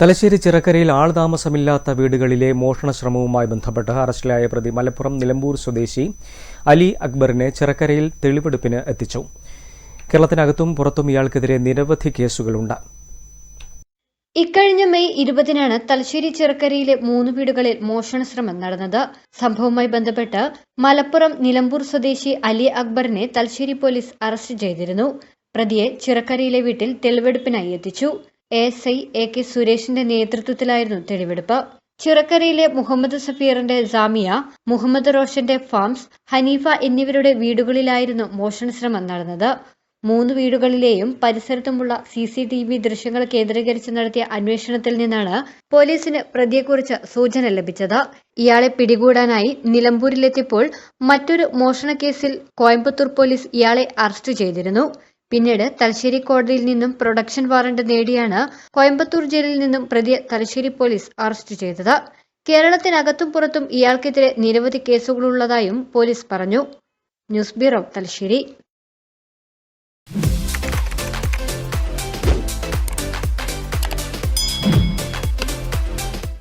തലശ്ശേരി ചിറക്കരയിൽ ആൾതാമസമില്ലാത്ത വീടുകളിലെ മോഷണ ശ്രമവുമായി ബന്ധപ്പെട്ട് അറസ്റ്റിലായ പ്രതി മലപ്പുറം നിലമ്പൂർ സ്വദേശി അലി അക്ബറിനെ ചിറക്കരയിൽ തെളിവെടുപ്പിന് എത്തിച്ചു. കേരളത്തിനകത്തും പുറത്തും ഇയാൾക്കെതിരെ നിരവധി കേസുകളുണ്ട്. ഇക്കഴിഞ്ഞ മെയ് 20-നാണ് തലശ്ശേരി ചിറക്കരയിലെ 3 വീടുകളിൽ മോഷണ ശ്രമം നടന്നത്. സംഭവവുമായി ബന്ധപ്പെട്ട് മലപ്പുറം നിലമ്പൂർ സ്വദേശി അലി അക്ബറിനെ തലശ്ശേരി പോലീസ് അറസ്റ്റ് ചെയ്തിരുന്നു. പ്രതിയെ ചിറക്കരയിലെ വീട്ടിൽ തെളിവെടുപ്പിനായി എത്തിച്ചു. ASI AK സുരേഷിന്റെ നേതൃത്വത്തിലായിരുന്നു തെളിവെടുപ്പ്. ചിറക്കരയിലെ മുഹമ്മദ് സഫീറിന്റെ ജാമിയ, മുഹമ്മദ് റോഷന്റെ ഫാംസ്, ഹനീഫ എന്നിവരുടെ വീടുകളിലായിരുന്നു മോഷണ ശ്രമം നടന്നത്. 3 വീടുകളിലെയും പരിസരത്തുമുള്ള CCTV ദൃശ്യങ്ങൾ കേന്ദ്രീകരിച്ച് നടത്തിയ അന്വേഷണത്തിൽ നിന്നാണ് പോലീസിന് പ്രതിയെക്കുറിച്ച് സൂചന ലഭിച്ചത്. ഇയാളെ പിടികൂടാനായി നിലമ്പൂരിലെത്തിയപ്പോൾ മറ്റൊരു മോഷണ കേസിൽ കോയമ്പത്തൂർ പോലീസ് ഇയാളെ അറസ്റ്റ് ചെയ്തിരുന്നു. പിന്നീട് തലശ്ശേരി കോടതിയിൽ നിന്നും പ്രൊഡക്ഷൻ വാറന്റ് നേടിയാണ് കോയമ്പത്തൂർ ജയിലിൽ നിന്നും പ്രതിയെ തലശ്ശേരി പോലീസ് അറസ്റ്റ് ചെയ്തത്. കേരളത്തിനകത്തും പുറത്തും ഇയാൾക്കെതിരെ നിരവധി കേസുകളുള്ളതായും പോലീസ് പറഞ്ഞു. News bureau, Thalassery.